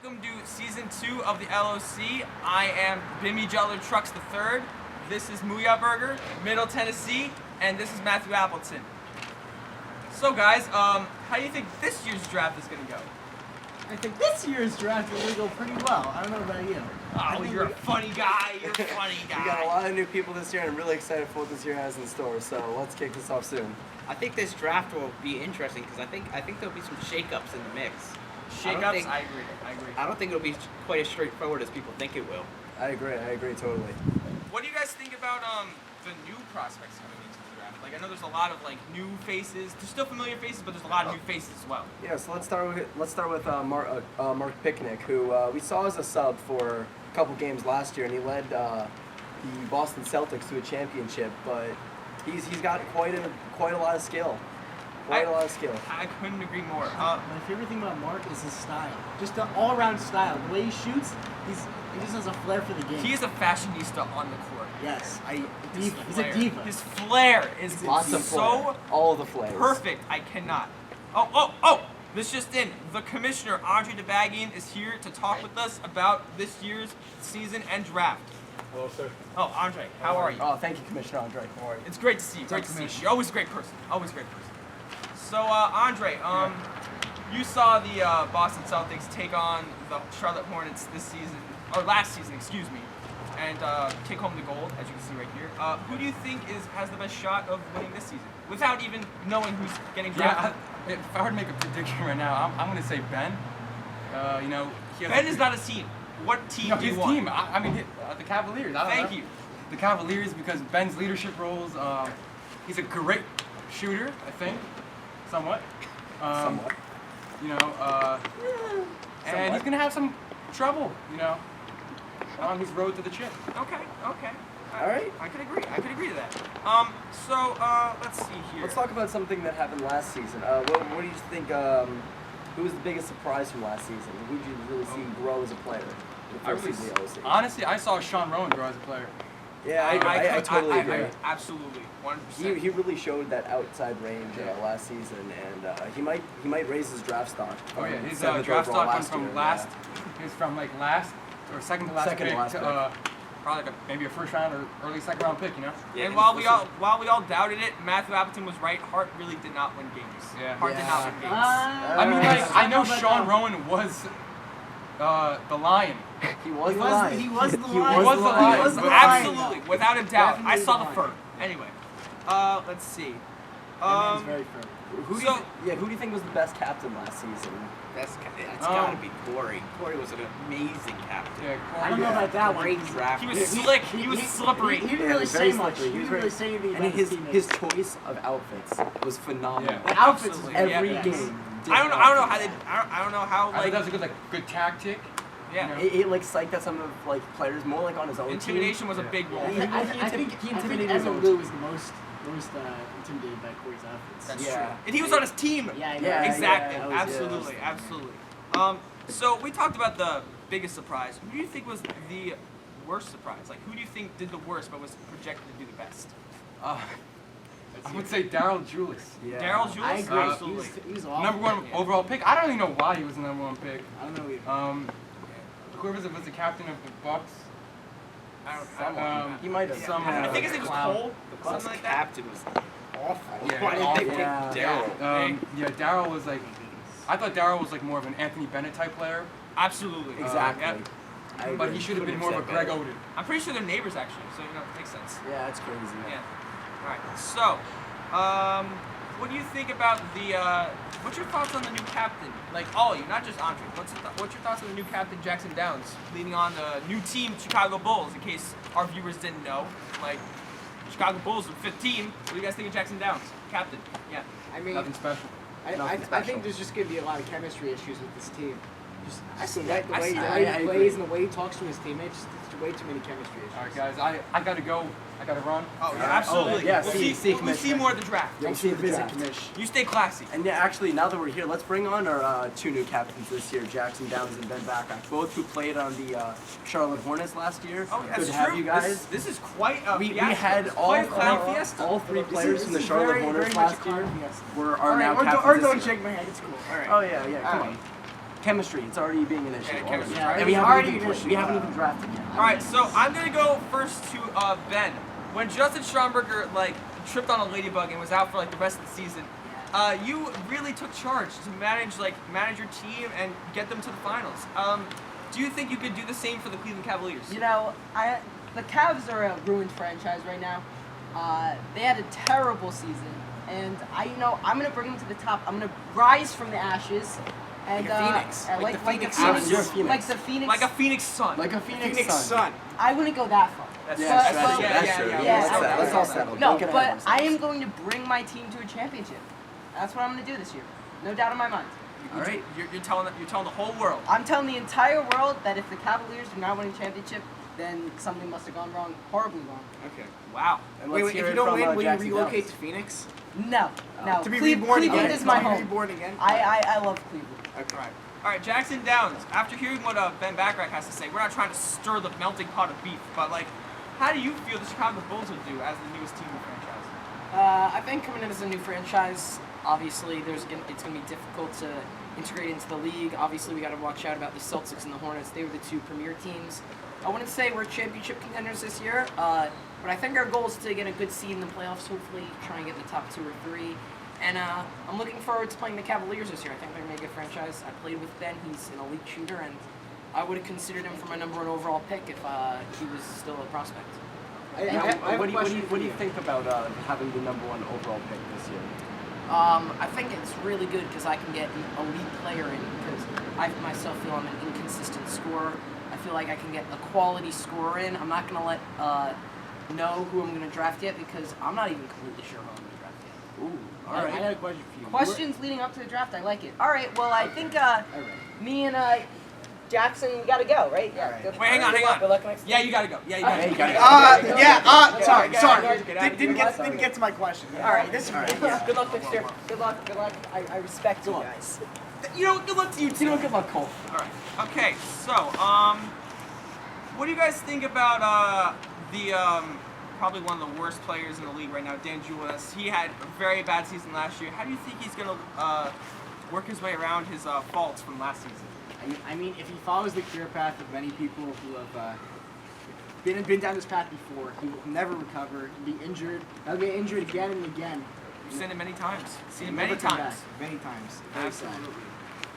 Welcome to Season 2 of the LOC. I am Bimmy Jutler Trucks III. This is Muya Burger, Middle Tennessee, and this is Matthew Appleton. So guys, how do you think this year's draft is going to go? I think this year's draft is going to go pretty well. I don't know about you. Oh, you're a funny guy. You're a funny guy. We got a lot of new people this year, and I'm really excited for what this year has in store. So let's kick this off soon. I think this draft will be interesting because I think there'll be some shakeups in the mix. Shakeups? I agree. I don't think it'll be quite as straightforward as people think it will. I agree totally. What do you guys think about the new prospects coming into the draft? Like, I know there's a lot of new faces. There's still familiar faces, but there's a lot of new faces as well. Yeah, so let's start with Mark Picnic, who we saw as a sub for a couple games last year, and he led the Boston Celtics to a championship. But he's got quite a lot of skill. I couldn't agree more. My favorite thing about Mark is his style. Just the all-around style. The way he shoots, he just has a flair for the game. He is a fashionista on the court. Yes, He's a diva. His flair is Lots of flair. All the flares. Perfect. I cannot. Oh! This just in. The commissioner, Andre DeBagian, is here to talk with us about this year's season and draft. Hello, sir. Oh, Andre, how are you? Oh, thank you, Commissioner Andre. How are you? It's great to see you. Great to see you. You're always a great person. So, Andre, you saw the Boston Celtics take on the Charlotte Hornets this season, or last season, excuse me, and take home the gold, as you can see right here. Who do you think has the best shot of winning this season, without even knowing who's getting drafted? Yeah, if I were to make a prediction right now, I'm going to say Ben. Ben is not a team. What team do you want? His team. I mean, the Cavaliers. Thank you. The Cavaliers, because Ben's leadership roles. He's a great shooter, I think, somewhat. Somewhat. And he's gonna have some trouble, on his road to the chip. Okay. All right. I could agree to that. Let's see here. Let's talk about something that happened last season. What do you think? Who was the biggest surprise from last season? Who did you really see grow as a player? In the first season of the LOC? Honestly, I saw Sean Rowan grow as a player. Yeah, I totally agree. Absolutely, 100%. He really showed that outside range last season, and he might raise his draft stock. Oh yeah, his Seventh draft overall stock comes year, from last. He was from last or second to last Second to pick last to probably maybe a first round or early second round pick. Yeah, and while we all doubted it, Matthew Appleton was right. Hart really did not win games. Yeah. Hart did not win games. I mean, I know Sean Rowan was the Lion. He was the Lion. He was the Absolutely, Lion. without a doubt. Definitely I saw the the fur. Lion. Anyway, let's see. That man's very firm. Who do you think was the best captain last season? That's got to be Corey. Corey was an amazing captain. Yeah, I don't know about that one. Great draft. He was slick. He was slippery. He didn't really Very say much. slippery. He didn't really say anything about And his teammates. his choice of outfits was phenomenal. Yeah. The outfits Absolutely, Every yeah. game. I don't know how they. I don't know how I think that was a good tactic. yeah. It psyched out some of players more on his own Intimidation was a big role. I think intimidated his Evan own Lou team. was the most intimidated by Corey's outfits. That's Yeah. true. And he was on his team. Yeah, Exactly. yeah, that was- Absolutely. So we talked about the biggest surprise. Who do you think was the worst surprise? Like, who do you think did the worst but was projected to do the best? I would say Daryl Julius. Yeah. Daryl Julius? I agree. Absolutely. He was awful. Number one overall pick. I don't even know why he was the number one pick. I don't know either. Whoever was the captain of the Bucks. I don't He might have. Some, I think his name was clown. Cole. The Bucks Something like that. captain was awful. Yeah, Why did they pick awful. Daryl? Daryl was I thought Daryl was more of an Anthony Bennett type player, Absolutely. Exactly. Yep. I agree. but he should have been more of a Greg Oden. I'm pretty sure they're neighbors actually, so it makes sense. Yeah, that's crazy. Yeah. All right. So, what do you think about the? What's your thoughts on the new captain? Like all of you, not just Andre. What's your thoughts on the new captain, Jackson Downs, leading on the new team, Chicago Bulls? In case our viewers didn't know, Chicago Bulls, the 5th team. What do you guys think of Jackson Downs, captain? Yeah. I mean, Nothing special. I think there's just going to be a lot of chemistry issues with this team. Just the see way, that. the I way, see the that. way I he agree. plays and the way he talks to his teammates, there's way too many chemistry issues. All right, guys, I gotta go. I gotta run. Oh yeah, absolutely. yeah, we'll see, see Commissioner. more at the draft. We'll see the Visit draft. commish. You stay classy. And yeah, actually, now that we're here, let's bring on our two new captains this year, Jackson Downs and Ben Backrack, both who played on the Charlotte Hornets last year. Oh, Good that's to true. have you guys. This is quite a We fiasco. had It's quite a clown fiesta. all three players from the This is Charlotte very, Hornets very much last a year clown fiesta. are now captains Or this don't year. shake my head. It's cool. All right. Oh yeah, come on. chemistry. It's already being an issue. Yeah, chemistry. Yeah, And we already haven't an even issue. we haven't even drafted yet. All right, so I'm gonna go first to Ben. When Justin Schomburger like tripped on a ladybug and was out for like the rest of the season, you really took charge to manage your team and get them to the finals. Do you think you could do the same for the Cleveland Cavaliers? You know, the Cavs are a ruined franchise right now. They had a terrible season, and I'm gonna bring them to the top. I'm gonna rise from the ashes, and Like a phoenix. like the the Phoenix phoenix, You're a phoenix. like the phoenix. Like a Phoenix Sun. Like a Phoenix Sun. I wouldn't go that far. That's Yeah, But- that's but- true. yeah, That's yeah, true. yeah, yeah. Let's all settle. No, Don't get ahead of but I ourselves. am going to bring my team to a championship. That's what I'm gonna do this year. No doubt in my mind. All right. You're telling the whole world. I'm telling the entire world that if the Cavaliers do not win a championship, then something must have gone wrong, horribly wrong. Okay. Wow. And Wait, let's if hear you it don't from, win, will you Jackson relocate Downs. to Phoenix? No, no. To be Cleveland reborn again? is my To be home. reborn again? I love Cleveland. Okay. All right, Jackson Downs. After hearing what Ben Backrack has to say, we're not trying to stir the melting pot of beef, but like, how do you feel the Chicago Bulls would do as the newest team in the franchise? I think coming in as a new franchise, obviously it's going to be difficult to integrate into the league. Obviously, we got to watch out about the Celtics and the Hornets. They were the two premier teams. I wouldn't say we're championship contenders this year, but I think our goal is to get a good seed in the playoffs, hopefully try and get in the top 2 or 3. And I'm looking forward to playing the Cavaliers this year. I think they're going to be a good franchise. I played with Ben. He's an elite shooter, and I would have considered him for my number 1 overall pick if he was still a prospect. I have What a do question you think about having the number 1 overall pick this year? I think it's really good because I can get an elite player in because I myself feel I'm an inconsistent scorer. I feel like I can get a quality scorer in. I'm not going to let know who I'm going to draft yet because I'm not even completely sure who I'm going to draft yet. Ooh, all I right. got a question for you. Questions leading up to the draft, I like it. All right, well, I think All right. me and Jackson, we got to go, right? Yeah. right. Good- Wait, hang on, good hang luck, on. Good luck next Yeah, time. you gotta go. Yeah, you Yeah, gotta you go. gotta go. sorry. Get out of here. Didn't get to my question. All right, this is Good luck next year. Good luck. I respect you guys. You know, good luck to you too. You know, good luck, Cole. All right. Okay. So, what do you guys think about the probably one of the worst players in the league right now, Dan Julius? He had a very bad season last year. How do you think he's gonna work his way around his faults from last season? I mean, if he follows the career path of many people who have been down this path before, he will never recover. He'll be injured. He'll get injured again and again. You've seen it many times. Seen it He'll many never come times. back. Many times. Very sad. Absolutely.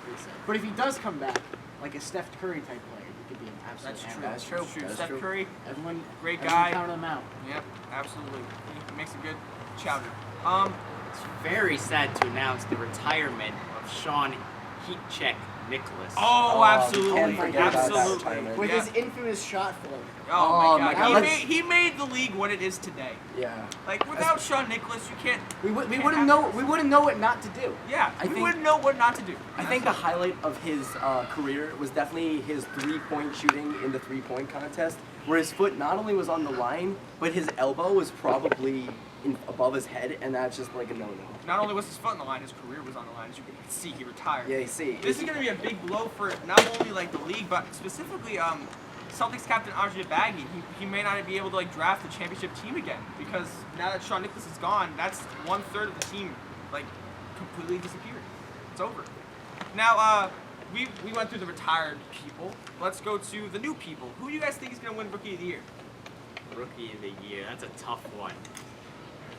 Very sad. But if he does come back, like a Steph Curry type player, he could be an absolute That's animal. true. That's true. That's That's Steph true. Curry. Everyone, Great everyone guy. counted him out. Yep. Absolutely. He makes a good chowder. It's very sad to announce the retirement of Sean Heatcheck Nicholas. Oh, can't absolutely. forget about that Absolutely. retirement. With Yeah. his infamous shot float. Oh, Oh, my my God. God, let's- He made the league what it is today. Yeah. Like without Sean Nicholas, you can't. We wouldn't know what not to do. Yeah, I we think- wouldn't know what not to do. I think the highlight of his career was definitely his 3-point shooting in the 3-point contest, where his foot not only was on the line, but his elbow was probably above his head, and that's just like a no-no. Not only was his foot on the line, his career was on the line. As you can see, he retired. Yeah, you see. This is going to be a big blow for not only like the league, but specifically Celtics captain Andre Baggy. He may not be able to like draft the championship team again because now that Sean Nicholas is gone, that's 1/3 of the team like completely disappeared. It's over. Now we went through the retired people. Let's go to the new people. Who do you guys think is going to win Rookie of the Year? Rookie of the year. That's a tough one.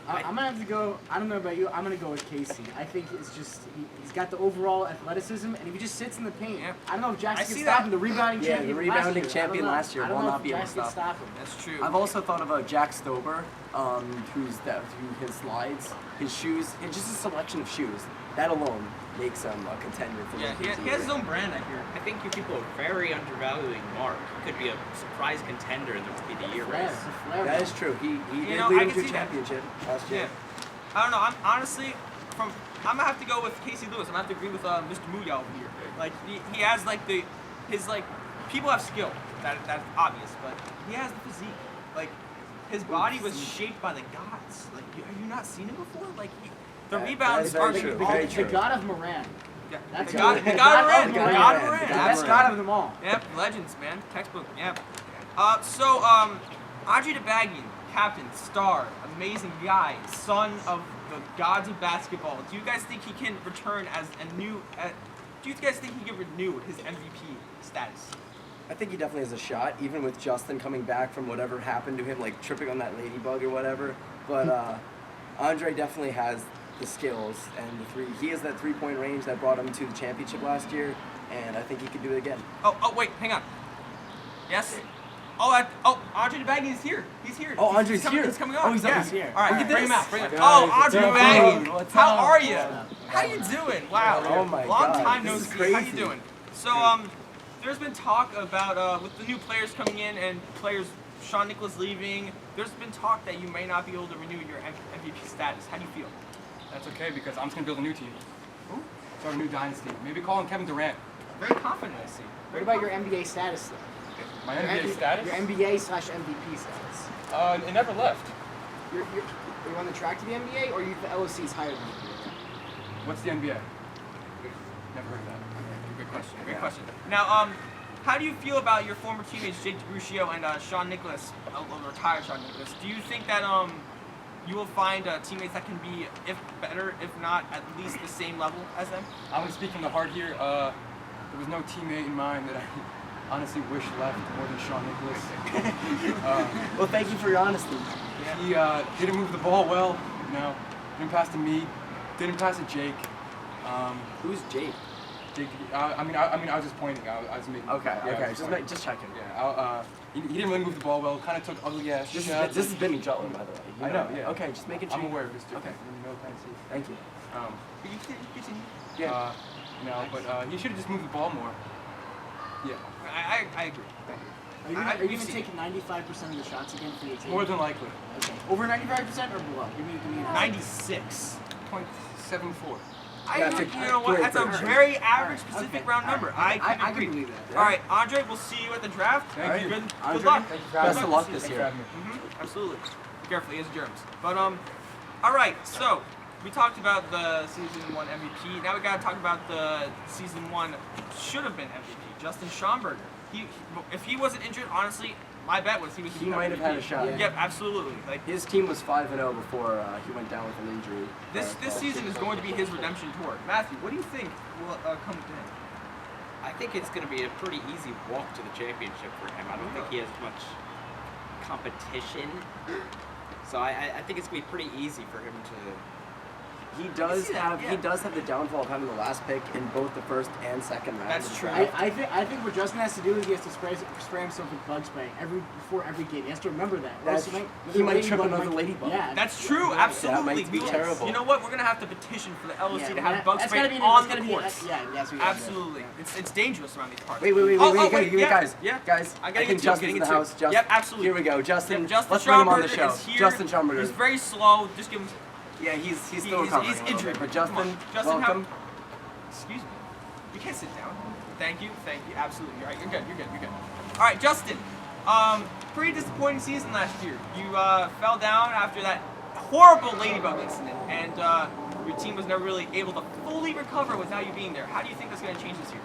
I'm gonna have to go. I don't know about you. I'm gonna go with Casey. I think it's just he's got the overall athleticism, and if he just sits in the paint, Yeah. I don't know if I Jackson see can that. stop him. The rebounding Yeah, champion. the rebounding last year. champion last year I don't will know not if be able to Jackson can stop stop him. That's true. I've also thought about Jack Stober, through his slides, his shoes, and just a selection of shoes. That alone makes him a contender for Yeah, Rookie of the he has his Year. own brand, I hear. I think you people are very undervaluing Mark. He could be a surprise contender in the Rookie of the Year Flair, race. the Flair. That is true. He You did know, lead I him can to a see that. championship last Yeah. year. I don't know. I'm honestly I'm gonna have to go with Casey Lewis. I'm gonna have to agree with Mr. Muya over here. Like he has like his like people have skill. That's obvious, but he has the physique. Like his body was shaped by the gods. Like have you not seen him before? Like the That rebounds is very are true. all- Very The true. god of Moran. Yeah, That's the god it. the god of Moran. The The god of god of Moran. Moran. The The god best of god of them all. Yep, legends, man. Textbook. Yep. So Andre DeBaggian, captain, star, amazing guy, son of the gods of basketball. Do you guys think he can return as a new do you guys think he can renew his MVP status? I think he definitely has a shot, even with Justin coming back from whatever happened to him, like tripping on that ladybug or whatever. But Andre definitely has the skills and the three. He has that 3-point range that brought him to the championship last year, and I think he could do it again. Oh, wait, hang on. Yes? Andre DeBaggy is here. He's here. Oh, Andre's coming, here. He's coming on. Oh, he's here. All right, Look at bring this. him out. Bring him Guys, out. Oh, what's Andre up? DeBaggy. What's How up? are you? How you doing? Wow. Oh my Long God, time no this is see. How you crazy. doing? So there's been talk about with the new players coming in and players Sean Nicholas leaving. There's been talk that you may not be able to renew your MVP status. How do you feel? That's okay because I'm just gonna build a new team. Start a new dynasty. Maybe call him Kevin Durant. Very confident, I see. What about your NBA status though? My Your NBA status? Your NBA/MVP status. It never left. Are you on the track to the NBA, or are you the LOC's higher than the NBA? What's the NBA? Never heard of that. Great question. Great question. Now, how do you feel about your former teammates Jake DeGruccio and Sean Nicholas, retired Sean Nicholas? Do you think that you will find teammates that can be, if better, if not at least the same level as them? I'm gonna speak from the heart here. There was no teammate in mind that I honestly wish left more than Sean Nicholas. Well, thank you for your honesty. He didn't move the ball well. Didn't pass to me. Didn't pass to Jake. Who's Jake? Jake. I was just pointing. I was making. Okay, yeah, okay, I was just pointing. just checking. Yeah. He didn't really move the ball well. Kind of took ugly ass This shots. is Benny Jutland, by the way. You I know, yeah. Okay, just making sure. I'm aware of this too. Okay. No Tennessee. Thank you. But you continue. Yeah. But he should have just moved the ball more. Yeah. I agree. Are you I- gonna, are you we've gonna seen take 95% of the shots again for your team? More than likely. Okay. Over 95% or below? Give me an answer. 96. 0.74. That's You know what? That's a very average Pacific Okay. round number. I can can agree. believe that. All right, Andre, we'll see you at the draft. Thank you. Good Andre, luck. thank you for having Best me. of luck Thanks this for year. having me. Absolutely. Be careful, he has germs. But all right. So we talked about the season 1 MVP. Now we gotta talk about the season 1 should have been MVP, Justin Schomburger. If he wasn't injured, honestly, my bet was he was. He might have had a shot. Yep, absolutely. Like His team was 5-0 before he went down with an injury. this season is going to be his redemption tour. Matthew, what do you think will come to him? I think it's going to be a pretty easy walk to the championship for him. I don't think he has much competition. So I think it's going to be pretty easy for him to... He does Yeah, have yeah. he does have the downfall of having the last pick in both the first and second round. That's of the true. draft. I think what Justin has to do is he has to spray himself with bug spray before every game. He has to remember that. or else He might trip ladybug another ladybug. Yeah. That's true, Yeah, absolutely. might be We will- terrible. You know what? We're gonna have to petition for the LOC Yeah, to have bug that's spray gotta be- on that's the gotta be- courts. Yeah, that's what you gotta do. Absolutely, it's dangerous around these parts. Wait, give me yeah, guys. Yeah, Guys, I I gotta think get Justin's to it, in the house. Justin, Yep, absolutely. Here we go. Justin, Yep, Justin let's bring him on the Schomburger show. is here. Justin Schomburger. He's very slow. Just give him. Yeah, he's still he's recovering. he's a little injured. bit, but Come on. Justin, Justin, welcome. Excuse me. You can't sit down. Thank you. Absolutely. You're right. You're good. All right, Justin. Pretty disappointing season last year. You fell down after that horrible ladybug incident, and your team was never really able to fully recover without you being there. How do you think that's going to change this year?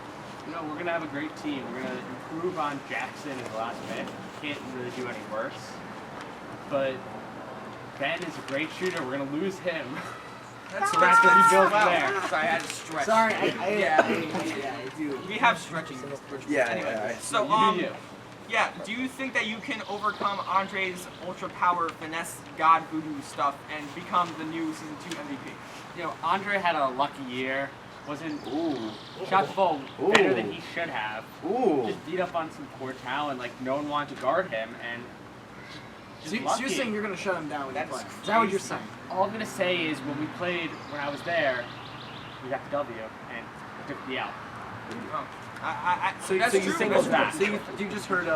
You know, we're going to have a great team. We're going to improve on Jackson in the last minute. Can't really do any worse. But Ben is a great shooter. We're going to lose him. That's So that's going to be built wow. there. Sorry, I had to stretch. Sorry, Yeah. I do. We have stretching. Which Yeah, anyway. yeah, So You do you. yeah. Do you think that you can overcome Andre's ultra power finesse god voodoo stuff and become the new season 2 MVP? You know, Andre had a lucky year. Wasn't Ooh. shot the ball Ooh. better than he should have. Ooh. Just beat up on some poor talent. Like, no one wanted to guard him. And So you're lucky. saying you're gonna shut him down when you That's play? Is that what you're crazy. saying? All I'm going to say is when I was there, we got the W and we took the out. Oh. So, that's so you true. think That's that- true. you just heard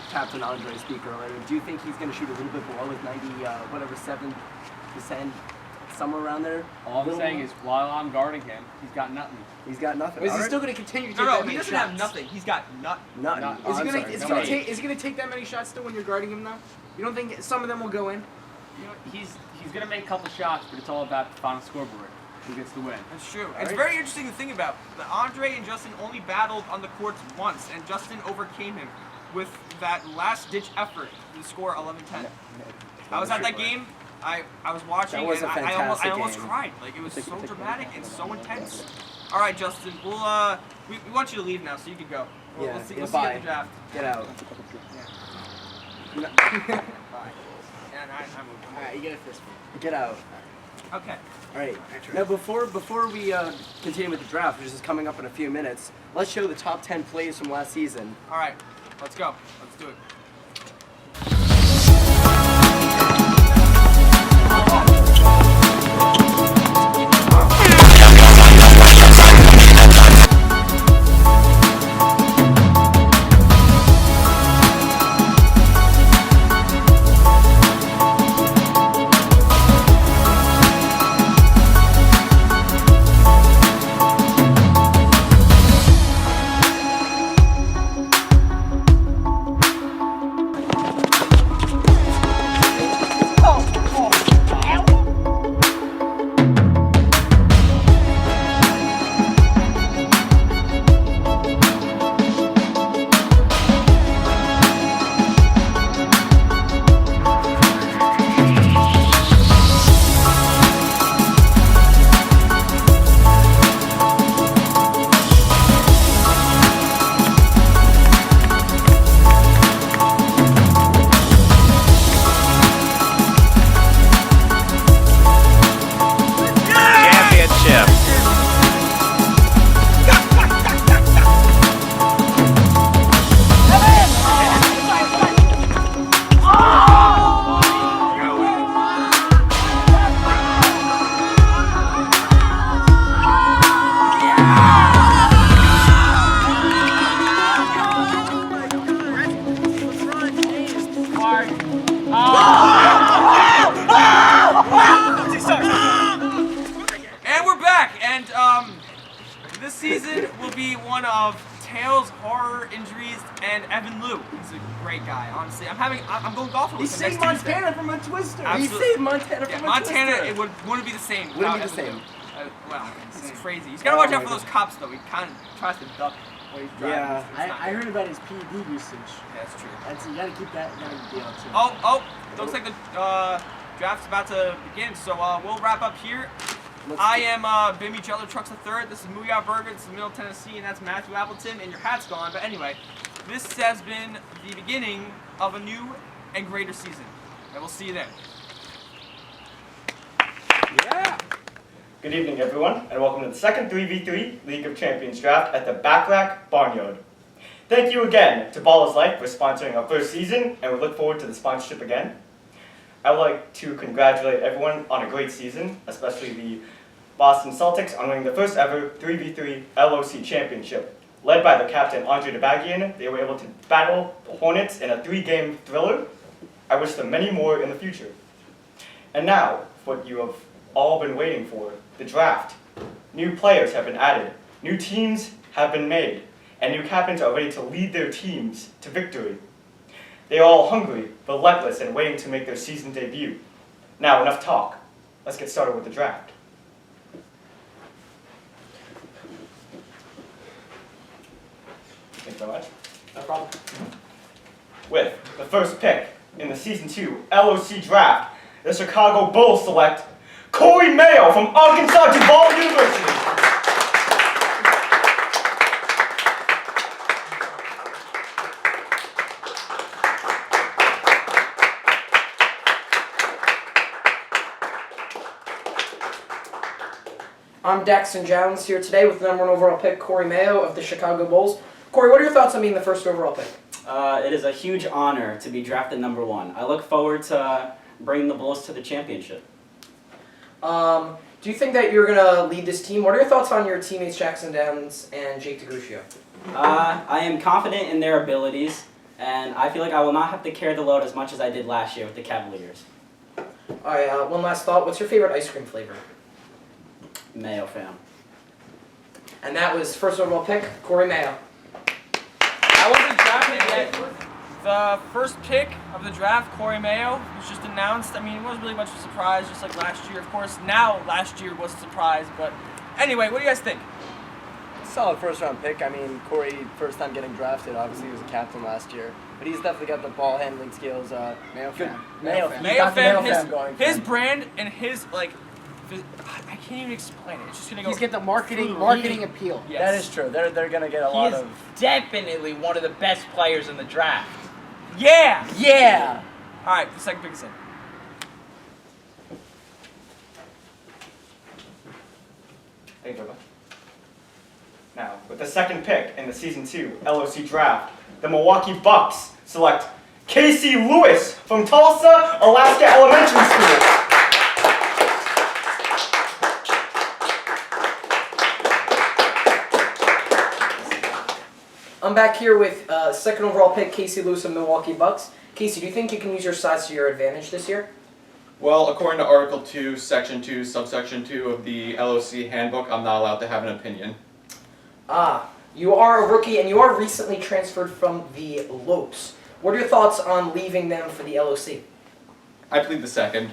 Captain Andre speak earlier. Do you think he's going to shoot a little bit below his 7%, somewhere around there? All I'm Little saying more? is while I'm guarding him, he's got nothing. He's got nothing. Or is he Alright. still gonna continue to take No, that he many doesn't shots? have nothing. He's got nut. Nothing. Not- Oh, Is he I'm gonna sorry. is he No. gonna take is he gonna take that many shots still when you're guarding him though? You don't think some of them will go in? You know, he's gonna make a couple shots, but it's all about the final scoreboard. Who gets the win? That's true. It's very interesting to think about. That Andre and Justin only battled on the courts once, and Justin overcame him with that last-ditch effort to score 11-10. I was at that game. I was watching, That was and a I almost fantastic almost game. cried. Like, it was so dramatic and so intense. All right, Justin. We want you to leave now, so you can go. We'll see you at the draft. Get out. Bye. And I'm moving. All right, you get a fist bump. Get out. Okay. All right. Now, before we continue with the draft, which is coming up in a few minutes, let's show the top 10 plays from last season. All right. Let's go. Let's do it. And we're back, and this season will be one of Tails' horror injuries and Evan Liu. He's a great guy, honestly. I'm going golfing He with him saved next Tuesday. Montana from a twister. Absolutely. He saved Montana from a Montana, twister. it wouldn't be the same. Wouldn't without be the Evan same. Liu. Well, it's crazy. He's gotta watch out for those cops, though. He kind of tries to duck when he's driving. Yeah. It's not I good. heard about his PED usage. Yeah, that's true. You gotta keep that in the deal too. Oh, looks like the draft's about to begin, so we'll wrap up here. I am Bimmy Jello Trucks III. This is Mooyah Burger. This is Middle Tennessee, and that's Matthew Appleton. And your hat's gone. But anyway, this has been the beginning of a new and greater season. And we'll see you then. Yeah. Good evening, everyone, and welcome to the second 3v3 League of Champions draft at the Backrack Barnyard. Thank you again to Ball is Life for sponsoring our first season, and we look forward to the sponsorship again. I would like to congratulate everyone on a great season, especially the Boston Celtics on winning the first ever 3v3 LOC championship. Led by the captain Andre DeBagian, they were able to battle the Hornets in a 3-game thriller. I wish them many more in the future. And now, what you have all been waiting for, the draft. New players have been added, new teams have been made, and new captains are ready to lead their teams to victory. They are all hungry, relentless, and waiting to make their season debut. Now, enough talk. Let's get started with the draft. Thank you very much. No problem. With the first pick in the Season 2 LOC draft, the Chicago Bulls select Corey Mayo from Arkansas DePaul University. I'm Daxton Jones here today with the number 1 overall pick, Corey Mayo of the Chicago Bulls. Corey, what are your thoughts on being the first overall pick? It is a huge honor to be drafted number 1. I look forward to bringing the Bulls to the championship. Do you think that you're going to lead this team? What are your thoughts on your teammates Jackson Downs and Jake DeGruccio? I am confident in their abilities, and I feel like I will not have to carry the load as much as I did last year with the Cavaliers. All right, one last thought. What's your favorite ice cream flavor? Mayo fam. And that was first overall pick, Corey Mayo. I wasn't drafted yet. The first pick of the draft, Corey Mayo, was just announced. I mean, it wasn't really much of a surprise, just like last year. Of course, now last year was a surprise. But anyway, what do you guys think? Solid first-round pick. I mean, Corey, first time getting drafted, obviously he was a captain last year. But he's definitely got the ball handling skills. Mayo good. fan. Mayo fan. fan. Mayo He's got the fan, Mayo fan going for his him. brand and his I can't even explain it. It's just gonna go. He's get the marketing appeal. Yes. That is true. They're gonna get a He lot is of. definitely one of the best players in the draft. Yeah. Yeah. All right, the second pick is in. Thank you very much. Now, with the second pick in the Season 2 LOC draft, the Milwaukee Bucks select Casey Lewis from Tulsa, Alaska Elementary School. I'm back here with second overall pick, Casey Lewis of Milwaukee Bucks. Casey, do you think you can use your size to your advantage this year? Well, according to Article 2, Section 2, Subsection 2 of the LOC handbook, I'm not allowed to have an opinion. You are a rookie and you are recently transferred from the LOCs. What are your thoughts on leaving them for the LOC? I plead the second.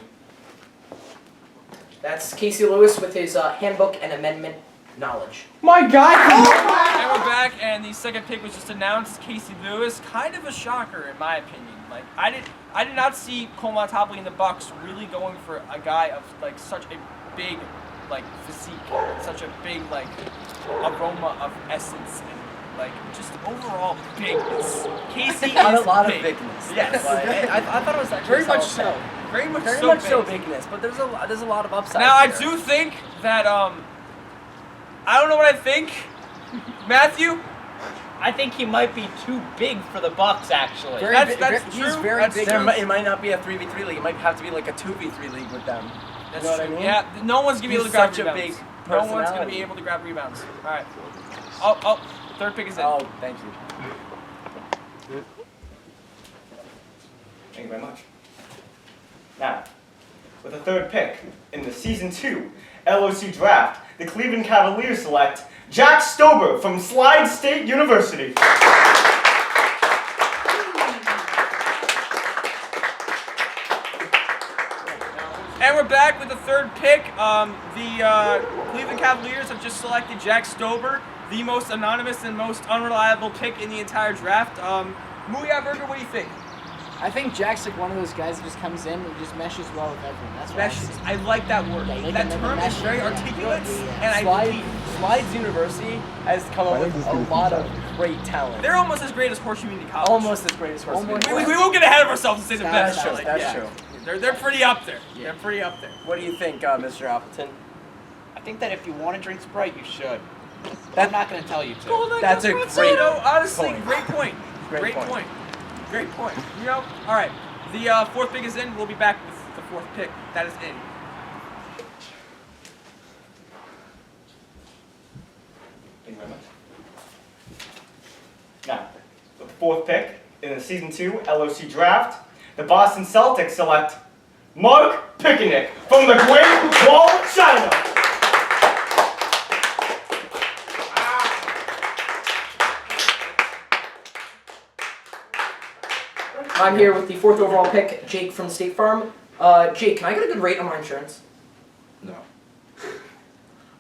That's Casey Lewis with his handbook and amendment knowledge. My God! And we're back, and the second pick was just announced. Casey Lewis, kind of a shocker in my opinion. Like I did not see Cole Montgomery in the Bucks really going for a guy of like such a big like physique, such a big like aroma of essence and like just overall bigness. Casey is a lot big. of bigness. Yes. I thought it was actually Very much so. Very much Very so much big. so bigness, but there's a lot of upside. Now I there. do think that I don't know what I think. Matthew? I think he might be too big for the Bucks, actually. That's He's true. very That's big. true. It might not be a 3v3 league. It might have to be like a 2v3 league with them. That's You know what true. I mean? Yeah, no one's gonna be able to He's grab such a rebounds. big No one's gonna personality. be able to grab rebounds. All right. Oh, third pick is in. Oh, thank you. Thank you very much. Now, with the third pick in the Season 2 LOC draft, the Cleveland Cavaliers select Jack Stober from Slide State University. And we're back with the third pick. The Cleveland Cavaliers have just selected Jack Stober, the most anonymous and most unreliable pick in the entire draft. Muya Burger, what do you think? I think Jack's like one of those guys that just comes in and just meshes well with everyone. That's what Meshes. I see. I like that word. Yeah, like that a term is mesh, very yeah. articulate, Yeah. and I believe. Slides University has come up with a lot of great talent. They're almost as great as Horace Community College. Almost as great as Horse. We won't get ahead of ourselves and say the That's best. true. That's true. They're pretty up there. Yeah. They're pretty up there. What do you think, Mr. Appleton? I think that if you want to drink Sprite, you should. I'm not going to tell you to. That's a great honestly, point. great point. Great point. point. Great point. You know, all right. The fourth pick is in. We'll be back with the fourth pick. That is in. Thank you very much. Now, with the fourth pick in the Season 2 LOC draft, the Boston Celtics select Mark Picnic from the Great Wall of China. I'm here with the fourth overall pick, Jake from State Farm. Jake, can I get a good rate on my insurance? No.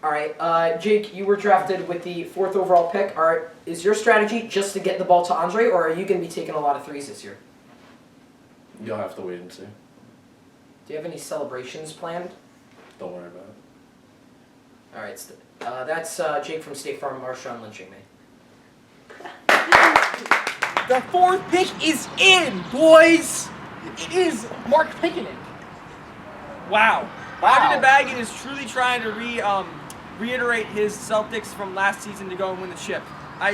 All right, Jake, you were drafted with the fourth overall pick. All right, is your strategy just to get the ball to Andre, or are you going to be taking a lot of threes this year? You'll have to wait and see. Do you have any celebrations planned? Don't worry about it. All right, that's Jake from State Farm, Marshawn lynching me. The fourth pick is in, boys. It is Mark Picnic. Wow. Bobby DeBaggin is truly trying to reiterate his Celtics from last season to go and win the chip. I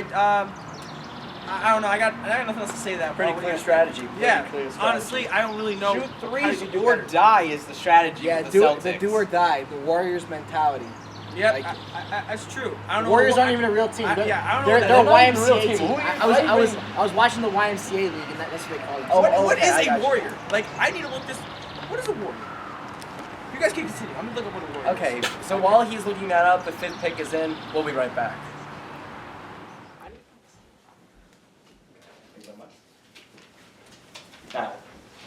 don't know. I got nothing else to say to that. Pretty clear strategy. Yeah. Honestly, I don't really know. Shoot how threes to do or better. die is the strategy Yeah, of the Celtics. do or die. The Warriors mentality. Yep, Like, that's true. I don't know. Warriors what- aren't even a real team. I don't know. They're what a that is. YMCA team. Who are you I was playing? I was watching the YMCA league, and that's what they call it. What okay, I is got a you. warrior? Like, I need to look this. What is a warrior? You guys can continue. I'm gonna look up what a warrior is. Okay, so while he's looking that up, the fifth pick is in. We'll be right back. Thank you very much. Now,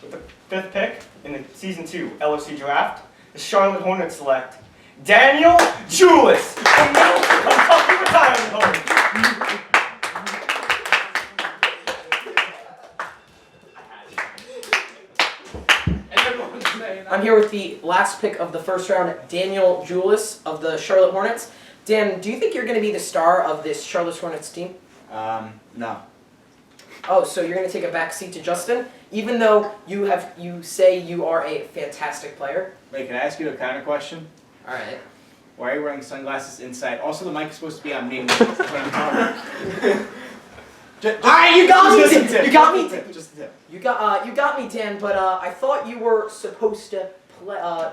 with the fifth pick in the Season 2 LOC draft, the Charlotte Hornets select Daniel Julius from Middle Kentucky Retirement Home. I'm here with the last pick of the first round, Daniel Julius of the Charlotte Hornets. Dan, do you think you're going to be the star of this Charlotte Hornets team? No. Oh, so you're going to take a back seat to Justin, even though you say you are a fantastic player? Wait, can I ask you a counter question? All right. Why are you wearing sunglasses inside? Also, the mic is supposed to be on me when I'm talking. Alright, you got me. You got me. Just a tip. You got me, Dan. But I thought you were supposed to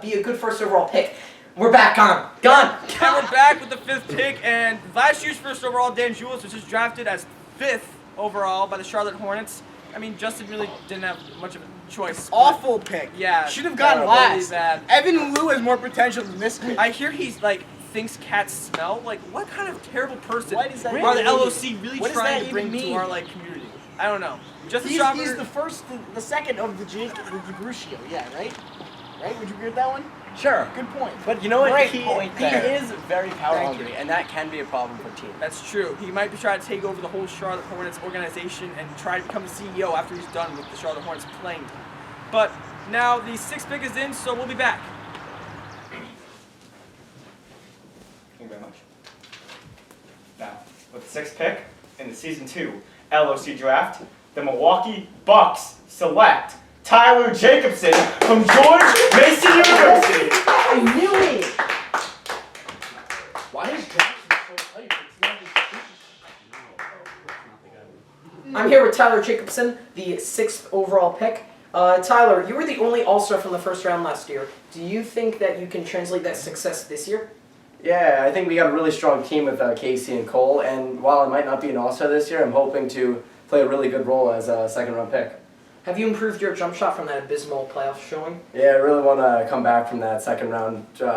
be a good first overall pick. We're back on. Gone. And we're back with the 5th pick, and last year's first overall, Dan Julius, was just drafted as 5th overall by the Charlotte Hornets. I mean, Justin really didn't have much of a choice. Awful pick. Yeah. Should have gotten really last. bad. Evan Lou has more potential than this kid. I hear he's like thinks cats smell. Like, what kind of terrible person What does that are the even LOC mean? really What does trying that to bring even to mean? our like community? I don't know. Justin He's Schauber, the first, the second of the Gruscio, yeah, right? Right? Would you agree with that one? Sure. Good point. But you know what? Great He point is there. very power Thank hungry, and that can be a problem for teams. that's true. He might be trying to take over the whole Charlotte Hornets organization and try to become the CEO after he's done with the Charlotte Hornets playing time. But now the 6th pick is in, so we'll be back. Thank you very much. Now, with the 6th pick in the Season 2 LOC draft, the Milwaukee Bucks select Tyler Jacobson from George Mason University. I knew it. Why is Jackson so hyped? It's not his I'm here with Tyler Jacobson, the 6th overall pick. Tyler, you were the only All-Star from the first round last year. Do you think that you can translate that success this year? Yeah, I think we got a really strong team with Casey and Cole, and while I might not be an All-Star this year, I'm hoping to play a really good role as a second-round pick. Have you improved your jump shot from that abysmal playoff showing? Yeah, I really want to come back from that second round, first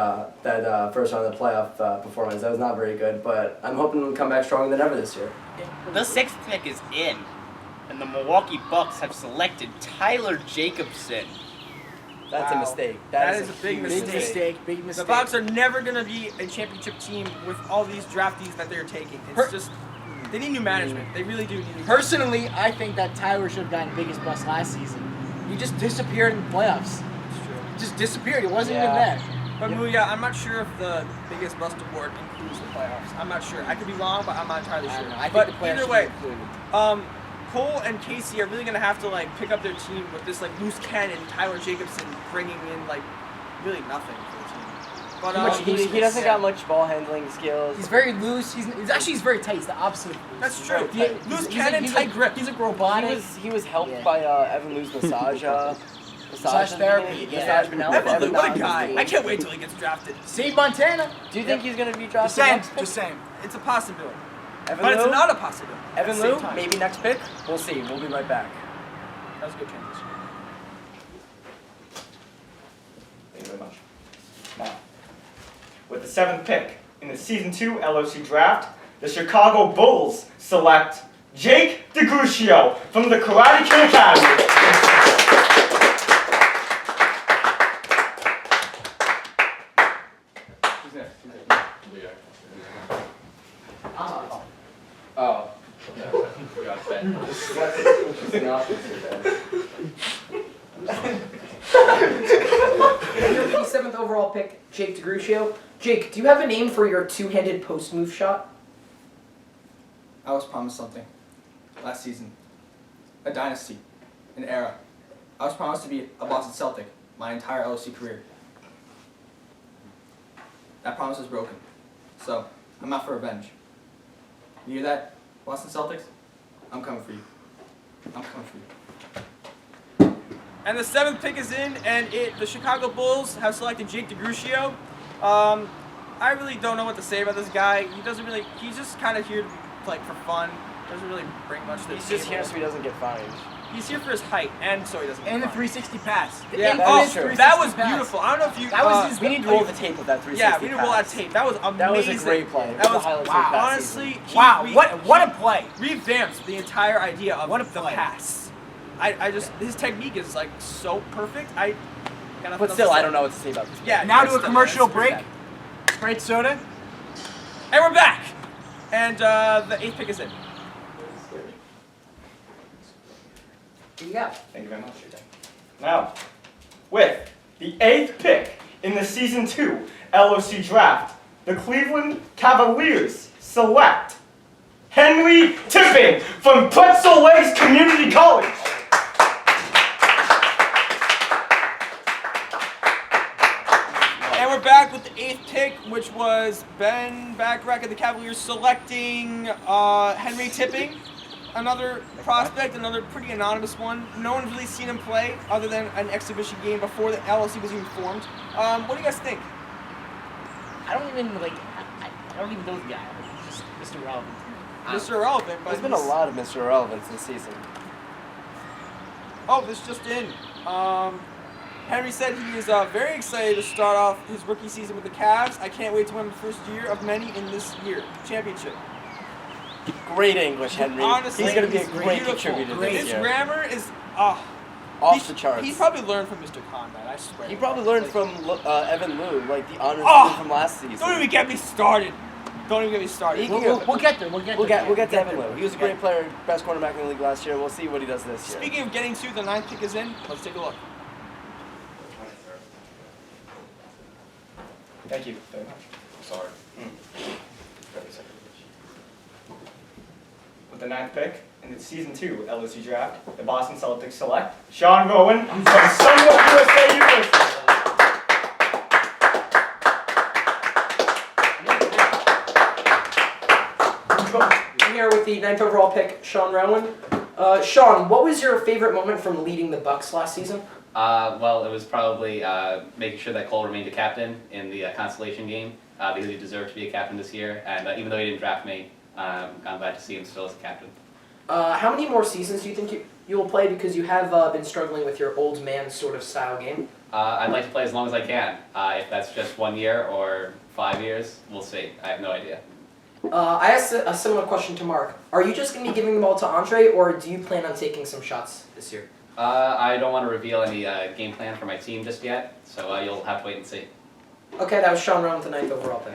round of the playoff performance. That was not very good, but I'm hoping to come back stronger than ever this year. The 6th pick is in, and the Milwaukee Bucks have selected Tyler Jacobson. That's a Wow. mistake. That is a big huge mistake. Big The mistake. Bucks are never going to be a championship team with all these draftees that they're taking. It's just, they need new management. They really do need new Personally, I think that Tyler should have gotten biggest bust last season. He just disappeared in the playoffs. It's true. Just disappeared. He wasn't even Yeah. there. But Muya, I'm not sure if the biggest bust award includes the playoffs. I'm not sure. I could be wrong, but I'm not entirely I sure. don't know. I think But the playoffs either should way, be included. Cole and Casey are really gonna have to like pick up their team with this like loose cannon Tyler Jacobson bringing in like really nothing for the team. But He doesn't got much ball handling skills. He's very loose. He's very tight. He's the opposite of loose. That's He's true. very tight. Loose He's cannon, he's tight grip. He's like robotic. He was helped Yeah. by Evan Lou's massage therapy, yeah. Massage Manel. Evan Lou, what a Evan guy! Lou. I can't wait till he gets drafted. Save Montana. Do you think he's going to be Just drafted saying. next pick? Just saying. It's a possibility, Evan but it's Lou? not a possibility. Evan at the same Lou, time. maybe next pick? We'll see. We'll be right back. That was a good transition. Thank you very much. Now, with the 7th pick in the Season 2 LOC draft, the Chicago Bulls select Jake DeGruccio from the Karate Kid Academy. Who's next? Oh. No, we got Ben. The 7th overall pick, Jake DeGruccio. Jake, do you have a name for your two-handed post move shot? I was promised something last season. A dynasty. An era. I was promised to be a Boston Celtic my entire LOC career. That promise was broken. So, I'm out for revenge. You hear that, Boston Celtics? I'm coming for you. I'm coming for you. And the 7th pick is in, and the Chicago Bulls have selected Jake DeGruccio. I really don't know what to say about this guy. He's just kind of here to like for fun. Doesn't really bring much to the He's just table. here so he doesn't get fined. He's here for his height, and so he doesn't. And the get 360 pass. Yeah, That is true. that was 360 pass. beautiful. I don't know if you. That was his- We need to roll the tape of that 360 Yeah, we need to roll that pass. tape. That was amazing. That was a great play. That was the highlights of wow. that honestly. season. Wow, what a play. Revamped the entire idea of What a the play. pass. I just his technique is like so perfect. I. got nothing But else still, to I say. don't know what to say about this. Yeah. Now it's to a still- commercial it's pretty break. bad. Sprite soda. And we're back. And the 8th pick is in. Here you go. Thank you very much. Now, with the 8th pick in the Season 2 LOC Draft, the Cleveland Cavaliers select Henry Tipping from Pretzel Lakes Community College. And we're back with the 8th pick, which was Ben Backrack of the Cavaliers selecting Henry Tipping. Another prospect, another pretty anonymous one. No one's really seen him play other than an exhibition game before the LLC was even formed. What do you guys think? I don't even I don't even know the guy. He's just Mr. Relevant. Mr. Irrelevant, but There's been a lot of Mr. Irrelevance this season. Oh, this just in. Henry said he is very excited to start off his rookie season with the Cavs. I can't wait to win the first year of many in this year championship. Great English, Henry. Honestly, he's going to be a great beautiful. contributor this His year. grammar is Off the charts. He probably learned from Mr. Conrad, I swear. He probably learned from Evan Lou, like the honors from last season. Don't even get me started. Don't even get me started. We'll get there. We'll get to Evan Lou. He was a great player, best cornerback in the league last year. We'll see what he does this year. Speaking of getting to, the 9th pick is in. Let's take a look. Thank you very much. Sorry. With the 9th pick in the Season 2 LOC Draft, the Boston Celtics select Sean Rowan from Sunbelt USA University. I'm here with the 9th overall pick, Sean Rowan. Sean, what was your favorite moment from leading the Bucks last season? Well, it was probably making sure that Cole remained a captain in the consolation game because he deserved to be a captain this year. And even though he didn't draft me, I'm glad to see him still as a captain. How many more seasons do you think you will play? Because you have been struggling with your old man sort of style game. I'd like to play as long as I can. If that's just 1 year or 5 years, we'll see. I have no idea. I asked a similar question to Mark. Are you just going to be giving the ball to Andre, or do you plan on taking some shots this year? I don't want to reveal any game plan for my team just yet, so you'll have to wait and see. Okay, that was Sean Rowan with the 9th overall pick.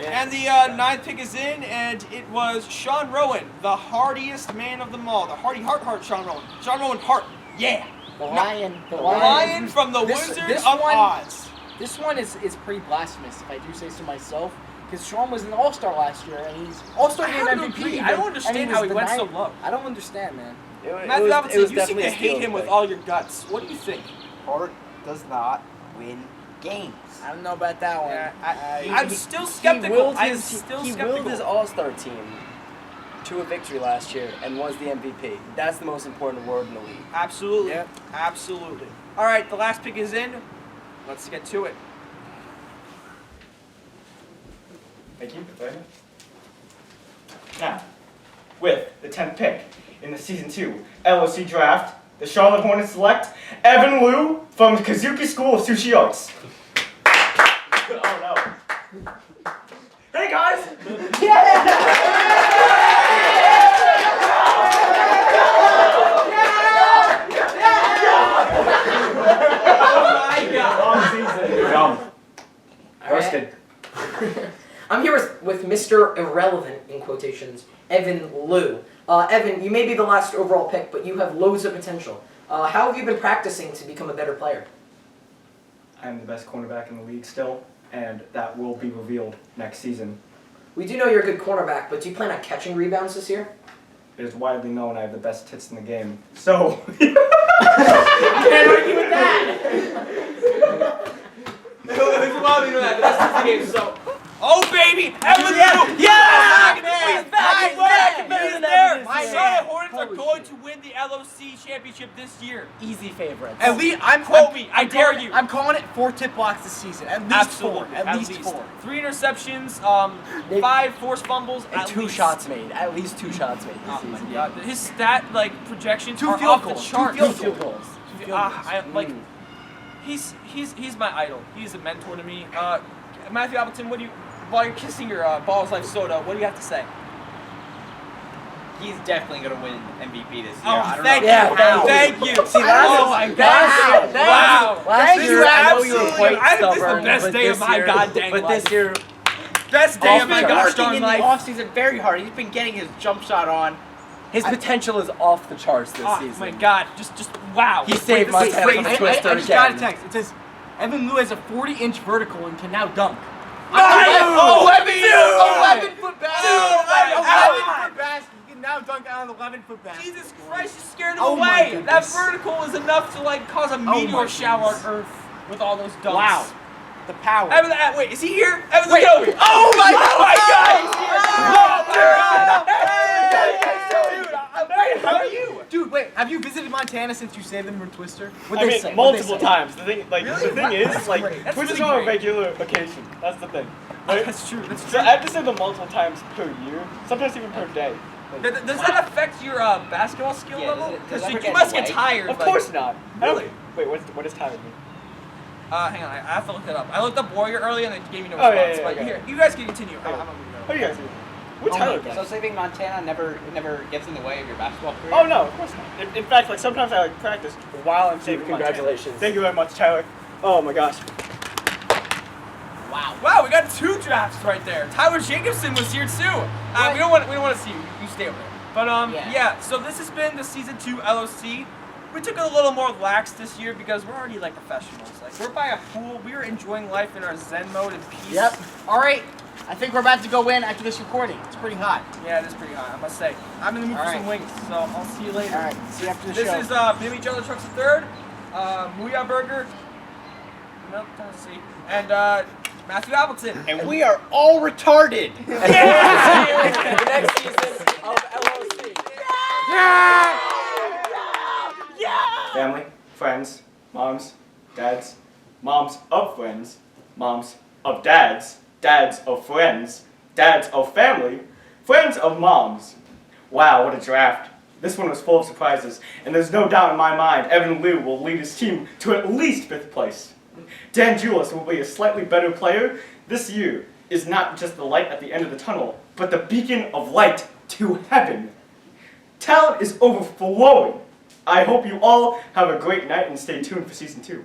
And the 9th pick is in, and it was Sean Rowan, the hardiest man of them all. The hardy heart Sean Rowan. Sean Rowan Hart. Yeah. The Lion. The Lion from the Wizard of Oz. This one is pretty blasphemous, if I do say so myself. Because Sean was an All-Star last year, and he's All-Star game MVP. I don't understand how he went so low. I don't understand, man. Matthew Robinson, you seem to hate him with all your guts. What do you think? Hart does not win games. I don't know about that one. Yeah, I'm still skeptical. He willed his All-Star team to a victory last year and was the MVP. That's the most important award in the league. Absolutely. Yep. Absolutely. All right, the last pick is in. Let's get to it. Thank you very much. Now, with the 10th pick in the Season 2 LOC Draft, the Charlotte Hornets select Evan Liu from Kazuki School of Sushi Arts. Oh no. Hey guys! Roasted. I'm here with Mr. Irrelevant, in quotations, Evan Liu. Evan, you may be the last overall pick, but you have loads of potential. How have you been practicing to become a better player? I'm the best cornerback in the league still, and that will be revealed next season. We do know you're a good cornerback, but do you plan on catching rebounds this year? It is widely known I have the best tits in the game, so... I can't argue with that! It's widely known that the best in the game, so... Oh, baby! Evan Liu! Yeah! He's back! He's there! Charlotte Hornets are going to win the LOC championship this year. Easy favorites. At least, quote me, I dare you. I'm calling it 4 tip blocks this season. At least Absolutely. 4. At least 4. 3 interceptions, 5 forced fumbles, and 2 shots made. At least 2 shots made this season. Oh my God. His stat projections 2 are field off goals. the charts. 2 field goals. He's my idol. He's a mentor to me. Matthew Appleton, while you're kissing your Balls Life soda, what do you have to say? He's definitely going to win MVP this year. Oh, thank you. See, oh my gosh. Wow. Last year, I know you were Absolutely. quite I think stubborn. this is the best day of my goddamn life. But this year, best day of my gosh working darn in the life. offseason very hard. He's been getting his jump shot on. his potential is off the charts this season. Oh my God. Just wow. He saved my head from a twister I just got a again. text. It says, Evan Lou has a 40-inch vertical and can now dunk. Oh, 11-foot basket. Dude, 11-foot basket. You can now dunk out an 11-foot basket. Jesus Christ, you scared him Oh my away. That goodness. vertical is enough to like cause a my meteor shower on goodness. Earth with all those dunks. Wow. The power. Evan, wait, is he here? Evan Wait. Lugobi. Oh my God! How are you? Dude, wait, have you visited Montana since you saved them from Twister? What'd I they mean, say? multiple times. The thing, like, Really? the thing is, That's like, great. That's Twister's really on a great. regular occasion. That's the thing. Right? That's true. That's So true. I have to say them multiple times per year, sometimes even per day. Does that affect your basketball skill Yeah, level? does it Because ever you get must get light? tired. Of like- course not. I don't- Really? Wait, what does time mean? Hang on, I have to look it up. I looked up Warrior earlier and it gave me no Oh, response. yeah, but okay. here, you guys can continue. I'm gonna leave What do you guys do? What Oh Tyler my does? So saving Montana never gets in the way of your basketball career? Oh no, of course not. In fact, like sometimes I like practice while I'm saving Congratulations. Montana. Thank you very much, Tyler. Oh my gosh. Wow, we got 2 drafts right there. Tyler Jacobson was here too. We don't want to see you. You stay over there. But yeah. So this has been the season 2 LOC. We took it a little more lax this year because we're already like professionals. Like we're by a pool. We are enjoying life in our Zen mode and peace. Yep. All right. I think we're about to go in after this recording. It's pretty hot. Yeah, it is pretty hot, I must say. I'm in the mood for All some right. wings, so I'll see you later. All right. See you after the This show. is Billy Joe the Trucks III, Muya Burger, nope, Tennessee, and Matthew Appleton. And we are all retarded. The next season of LOC. Family, friends, moms, dads, moms of friends, moms of dads, dads of friends, dads of family, friends of moms. Wow, what a draft. This one was full of surprises, and there's no doubt in my mind Evan Liu will lead his team to at least 5th place. Dan Julius will be a slightly better player. This year is not just the light at the end of the tunnel, but the beacon of light to heaven. Talent is overflowing. I hope you all have a great night and stay tuned for season 2.